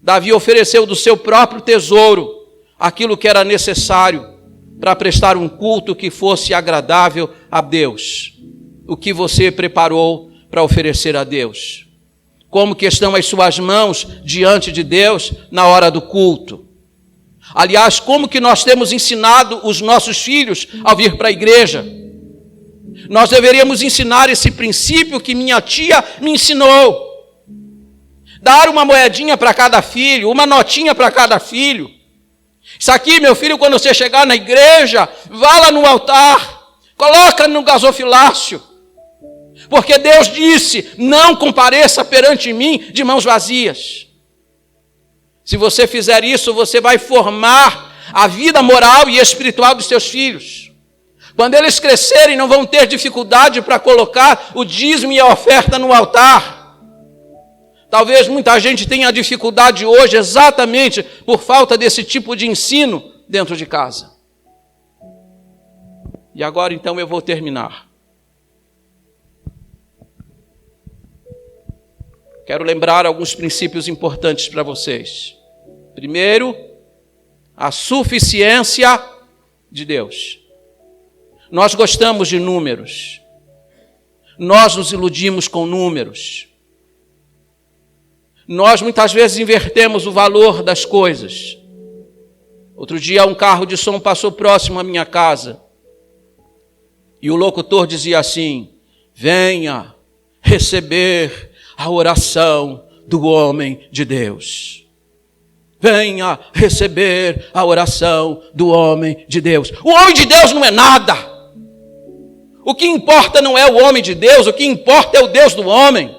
Davi ofereceu do seu próprio tesouro aquilo que era necessário para prestar um culto que fosse agradável a Deus. O que você preparou para oferecer a Deus? Como que estão as suas mãos diante de Deus na hora do culto? Aliás, como que nós temos ensinado os nossos filhos ao vir para a igreja? Nós deveríamos ensinar esse princípio que minha tia me ensinou. Dar uma moedinha para cada filho, uma notinha para cada filho. Isso aqui, meu filho, quando você chegar na igreja, vá lá no altar, coloca no gasofilácio. Porque Deus disse: não compareça perante mim de mãos vazias. Se você fizer isso, você vai formar a vida moral e espiritual dos seus filhos. Quando eles crescerem, não vão ter dificuldade para colocar o dízimo e a oferta no altar. Talvez muita gente tenha dificuldade hoje exatamente por falta desse tipo de ensino dentro de casa. E agora então eu vou terminar. Quero lembrar alguns princípios importantes para vocês. Primeiro, a suficiência de Deus. Nós gostamos de números. Nós nos iludimos com números. Nós muitas vezes invertemos o valor das coisas. Outro dia um carro de som passou próximo à minha casa. E o locutor dizia assim: venha receber a oração do homem de Deus. Venha receber a oração do homem de Deus. O homem de Deus não é nada. O que importa não é o homem de Deus, o que importa é o Deus do homem.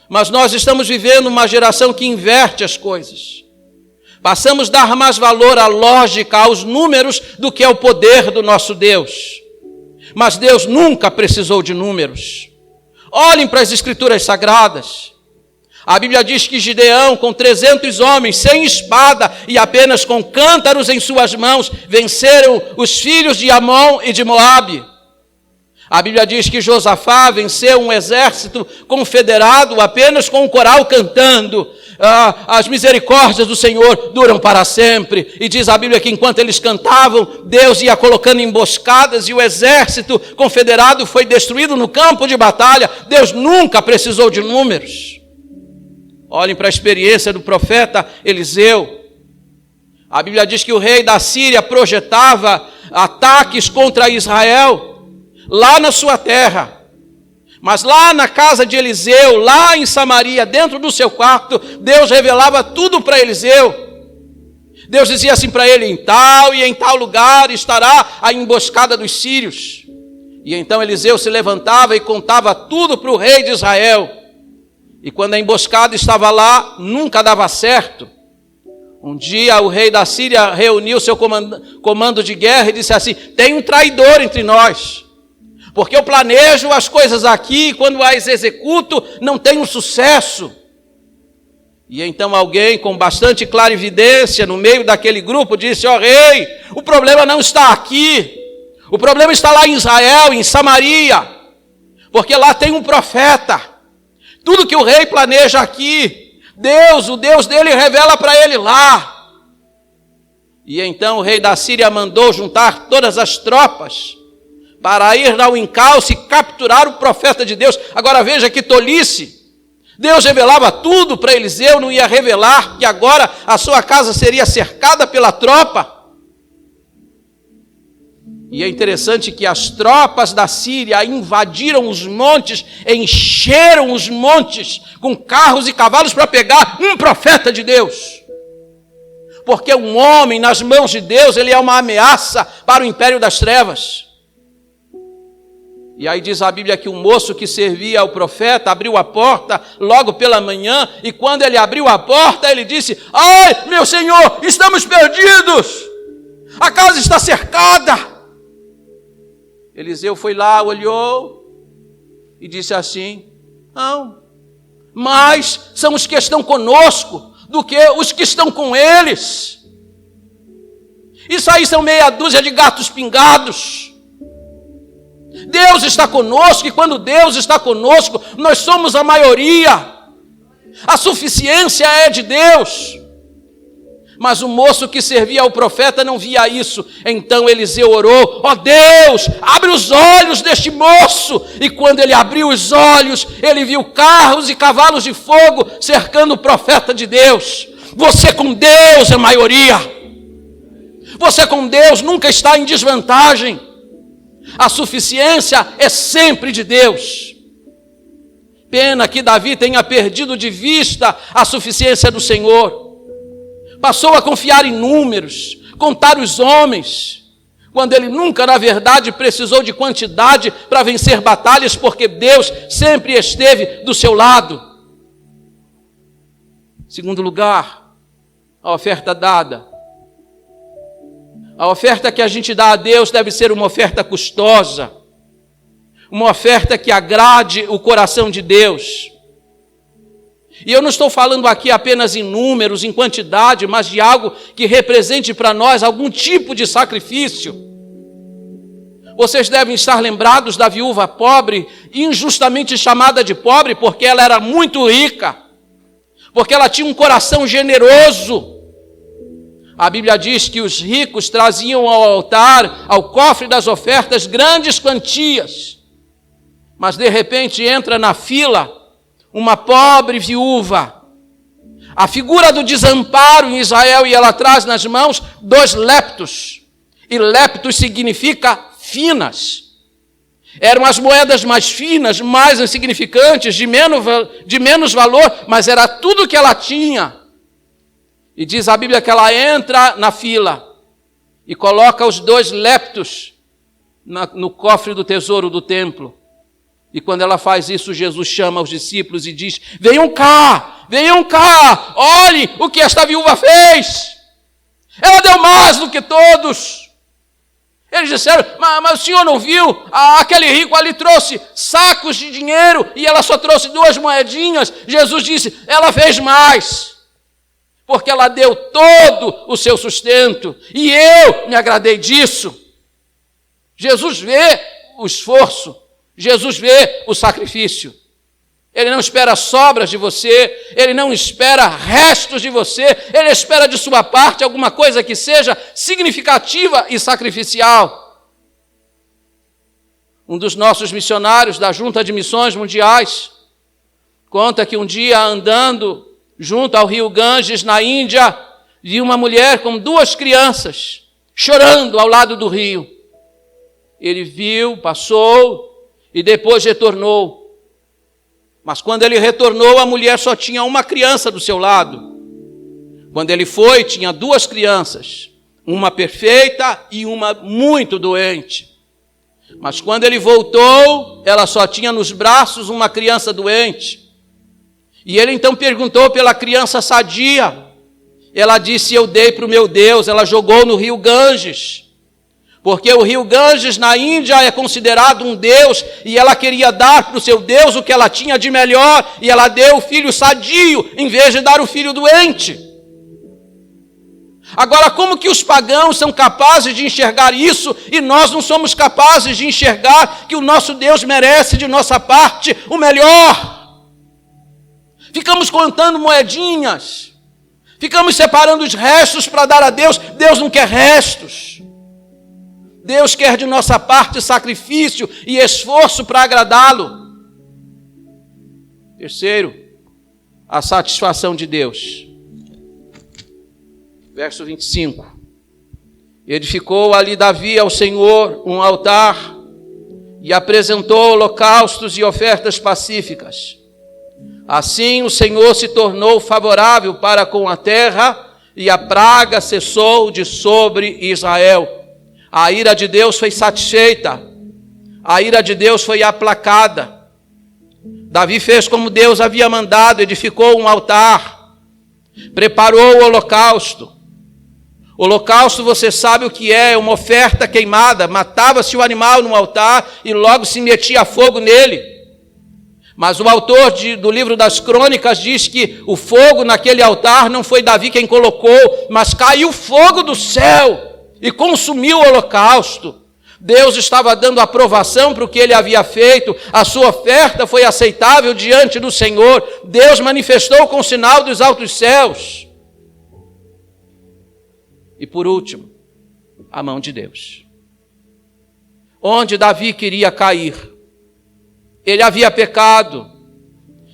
Mas nós estamos vivendo uma geração que inverte as coisas. Passamos a dar mais valor à lógica, aos números, do que ao poder do nosso Deus. Mas Deus nunca precisou de números. Olhem para as Escrituras Sagradas. A Bíblia diz que Gideão, com 300 homens, sem espada e apenas com cântaros em suas mãos, venceram os filhos de Amon e de Moabe. A Bíblia diz que Josafá venceu um exército confederado apenas com um coral cantando: as misericórdias do Senhor duram para sempre. E diz a Bíblia que enquanto eles cantavam, Deus ia colocando emboscadas e o exército confederado foi destruído no campo de batalha. Deus nunca precisou de números. Olhem para a experiência do profeta Eliseu. A Bíblia diz que o rei da Síria projetava ataques contra Israel, lá na sua terra. Mas lá na casa de Eliseu, lá em Samaria, dentro do seu quarto, Deus revelava tudo para Eliseu. Deus dizia assim para ele: em tal e em tal lugar estará a emboscada dos sírios. E então Eliseu se levantava e contava tudo para o rei de Israel. E quando a emboscada estava lá, nunca dava certo. Um dia o rei da Síria reuniu seu comando de guerra e disse assim: tem um traidor entre nós. Porque eu planejo as coisas aqui e quando as executo não tenho sucesso. E então alguém com bastante clarividência no meio daquele grupo disse: ó rei, o problema não está aqui. O problema está lá em Israel, em Samaria. Porque lá tem um profeta. Tudo que o rei planeja aqui, Deus, o Deus dele, revela para ele lá. E então o rei da Síria mandou juntar todas as tropas para ir ao encalço e capturar o profeta de Deus. Agora veja que tolice. Deus revelava tudo para Eliseu, não ia revelar que agora a sua casa seria cercada pela tropa. E é interessante que as tropas da Síria invadiram os montes, encheram os montes com carros e cavalos para pegar um profeta de Deus. Porque um homem nas mãos de Deus, ele é uma ameaça para o império das trevas. E aí diz a Bíblia que o moço que servia ao profeta abriu a porta logo pela manhã, e quando ele abriu a porta, ele disse: ai, meu senhor, estamos perdidos, a casa está cercada. Eliseu foi lá, olhou e disse assim: não, mais são os que estão conosco do que os que estão com eles. Isso aí são meia dúzia de gatos pingados. Deus está conosco, e quando Deus está conosco, nós somos a maioria. A suficiência é de Deus. Mas o moço que servia ao profeta não via isso. Então Eliseu orou: ó Deus, abre os olhos deste moço. E quando ele abriu os olhos, ele viu carros e cavalos de fogo cercando o profeta de Deus. Você com Deus é maioria. Você com Deus nunca está em desvantagem. A suficiência é sempre de Deus. Pena que Davi tenha perdido de vista a suficiência do Senhor. Passou a confiar em números, contar os homens, quando ele nunca, na verdade, precisou de quantidade para vencer batalhas, porque Deus sempre esteve do seu lado. Segundo lugar, a oferta dada. A oferta que a gente dá a Deus deve ser uma oferta custosa, uma oferta que agrade o coração de Deus. E eu não estou falando aqui apenas em números, em quantidade, mas de algo que represente para nós algum tipo de sacrifício. Vocês devem estar lembrados da viúva pobre, injustamente chamada de pobre, porque ela era muito rica, porque ela tinha um coração generoso. A Bíblia diz que os ricos traziam ao altar, ao cofre das ofertas, grandes quantias. Mas de repente entra na fila uma pobre viúva. A figura do desamparo em Israel, e ela traz nas mãos 2 leptos. E leptos significa finas. Eram as moedas mais finas, mais insignificantes, de menos valor, mas era tudo que ela tinha. E diz a Bíblia que ela entra na fila e coloca os 2 leptos no cofre do tesouro do templo. E quando ela faz isso, Jesus chama os discípulos e diz: venham cá, olhem o que esta viúva fez. Ela deu mais do que todos. Eles disseram: mas o senhor não viu? Aquele rico ali trouxe sacos de dinheiro e ela só trouxe 2 moedinhas. Jesus disse: ela fez mais, porque ela deu todo o seu sustento, e eu me agradei disso. Jesus vê o esforço, Jesus vê o sacrifício. Ele não espera sobras de você, ele não espera restos de você, ele espera de sua parte alguma coisa que seja significativa e sacrificial. Um dos nossos missionários da Junta de Missões Mundiais conta que um dia, andando junto ao rio Ganges, na Índia, vi uma mulher com 2 crianças chorando ao lado do rio. Ele viu, passou e depois retornou. Mas quando ele retornou, a mulher só tinha uma criança do seu lado. Quando ele foi, tinha 2 crianças, uma perfeita e uma muito doente. Mas quando ele voltou, ela só tinha nos braços uma criança doente. E ele então perguntou pela criança sadia. Ela disse: eu dei para o meu Deus. Ela jogou no rio Ganges, porque o rio Ganges na Índia é considerado um Deus, e ela queria dar para o seu Deus o que ela tinha de melhor, e ela deu o filho sadio em vez de dar o filho doente. Agora, como que os pagãos são capazes de enxergar isso e nós não somos capazes de enxergar que o nosso Deus merece de nossa parte o melhor? Ficamos contando moedinhas, ficamos separando os restos para dar a Deus. Deus não quer restos. Deus quer de nossa parte sacrifício e esforço para agradá-lo. Terceiro, a satisfação de Deus. Verso 25. Edificou ali Davi ao Senhor um altar e apresentou holocaustos e ofertas pacíficas. Assim o Senhor se tornou favorável para com a terra e a praga cessou de sobre Israel. A ira de Deus foi satisfeita, a ira de Deus foi aplacada. Davi fez como Deus havia mandado, edificou um altar, preparou o holocausto. Holocausto, você sabe o que é uma oferta queimada. Matava-se o animal no altar e logo se metia fogo nele. Mas o autor do livro das Crônicas diz que o fogo naquele altar não foi Davi quem colocou, mas caiu fogo do céu e consumiu o holocausto. Deus estava dando aprovação para o que ele havia feito. A sua oferta foi aceitável diante do Senhor. Deus manifestou com o sinal dos altos céus. E por último, a mão de Deus. Onde Davi queria cair, ele havia pecado,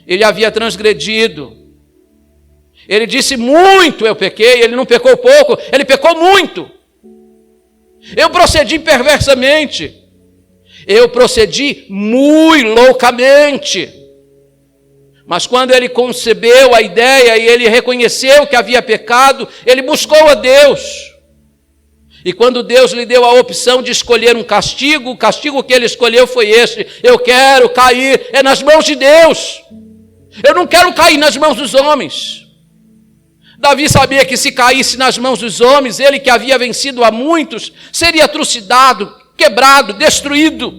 ele havia transgredido. Ele disse: muito eu pequei. Ele não pecou pouco, ele pecou muito. Eu procedi perversamente, eu procedi muito loucamente. Mas quando ele concebeu a ideia e ele reconheceu que havia pecado, ele buscou a Deus. E quando Deus lhe deu a opção de escolher um castigo, o castigo que ele escolheu foi este: eu quero cair nas mãos de Deus. Eu não quero cair nas mãos dos homens. Davi sabia que se caísse nas mãos dos homens, ele que havia vencido a muitos, seria trucidado, quebrado, destruído.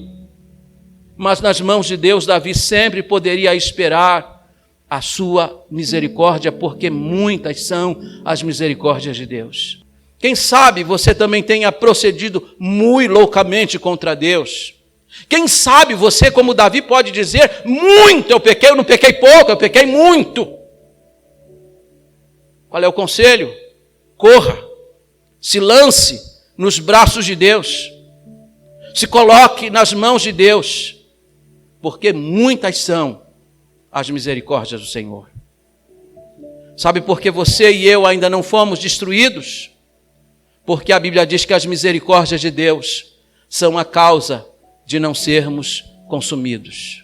Mas nas mãos de Deus, Davi sempre poderia esperar a sua misericórdia, porque muitas são as misericórdias de Deus. Quem sabe você também tenha procedido muito loucamente contra Deus. Quem sabe você, como Davi, pode dizer: muito eu pequei, eu não pequei pouco, eu pequei muito. Qual é o conselho? Corra, se lance nos braços de Deus, se coloque nas mãos de Deus, porque muitas são as misericórdias do Senhor. Sabe por que você e eu ainda não fomos destruídos? Porque a Bíblia diz que as misericórdias de Deus são a causa de não sermos consumidos.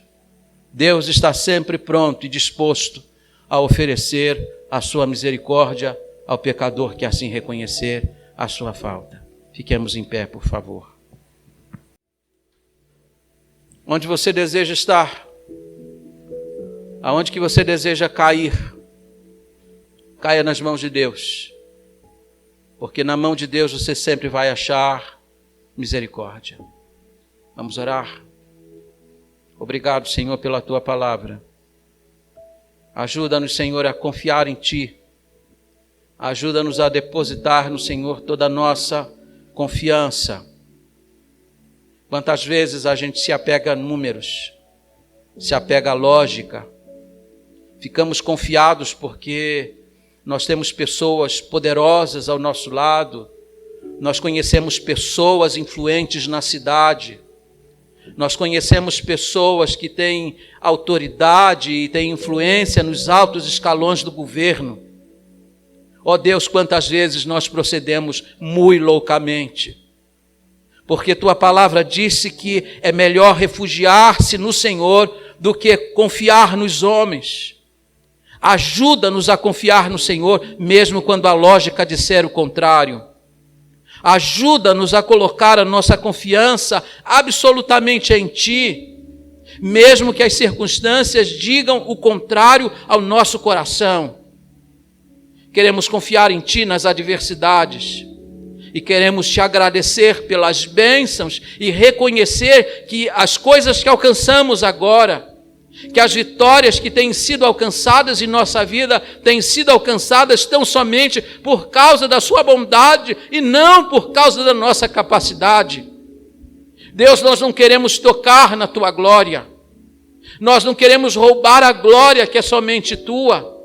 Deus está sempre pronto e disposto a oferecer a sua misericórdia ao pecador que assim reconhecer a sua falta. Fiquemos em pé, por favor. Onde você deseja estar? Aonde que você deseja cair? Caia nas mãos de Deus. Porque na mão de Deus você sempre vai achar misericórdia. Vamos orar? Obrigado, Senhor, pela Tua palavra. Ajuda-nos, Senhor, a confiar em Ti. Ajuda-nos a depositar no Senhor toda a nossa confiança. Quantas vezes a gente se apega a números, se apega à lógica. Ficamos confiados porque nós temos pessoas poderosas ao nosso lado. Nós conhecemos pessoas influentes na cidade. Nós conhecemos pessoas que têm autoridade e têm influência nos altos escalões do governo. Ó Deus, quantas vezes nós procedemos muito loucamente, porque tua palavra disse que é melhor refugiar-se no Senhor do que confiar nos homens. Ajuda-nos a confiar no Senhor, mesmo quando a lógica disser o contrário. Ajuda-nos a colocar a nossa confiança absolutamente em Ti, mesmo que as circunstâncias digam o contrário ao nosso coração. Queremos confiar em Ti nas adversidades e queremos Te agradecer pelas bênçãos e reconhecer que as coisas que alcançamos agora, que as vitórias que têm sido alcançadas em nossa vida têm sido alcançadas tão somente por causa da Sua bondade e não por causa da nossa capacidade. Deus, nós não queremos tocar na Tua glória, nós não queremos roubar a glória que é somente Tua,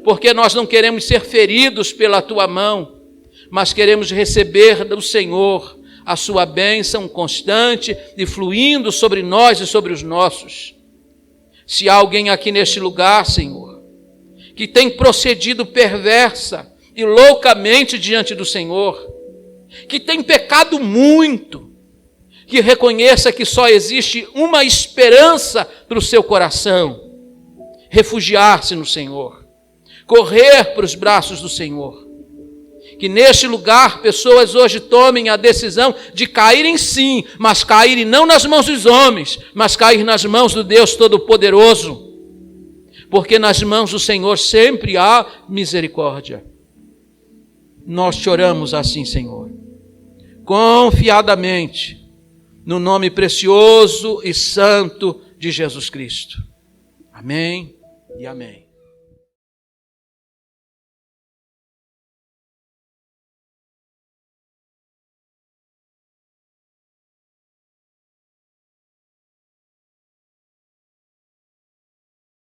porque nós não queremos ser feridos pela Tua mão, mas queremos receber do Senhor a Sua bênção constante e fluindo sobre nós e sobre os nossos. Se há alguém aqui neste lugar, Senhor, que tem procedido perversa e loucamente diante do Senhor, que tem pecado muito, que reconheça que só existe uma esperança para o seu coração: refugiar-se no Senhor, correr para os braços do Senhor. Que neste lugar pessoas hoje tomem a decisão de caírem sim, mas caírem não nas mãos dos homens, mas cair nas mãos do Deus Todo-Poderoso, porque nas mãos do Senhor sempre há misericórdia. Nós te oramos assim, Senhor, confiadamente, no nome precioso e santo de Jesus Cristo. Amém e amém.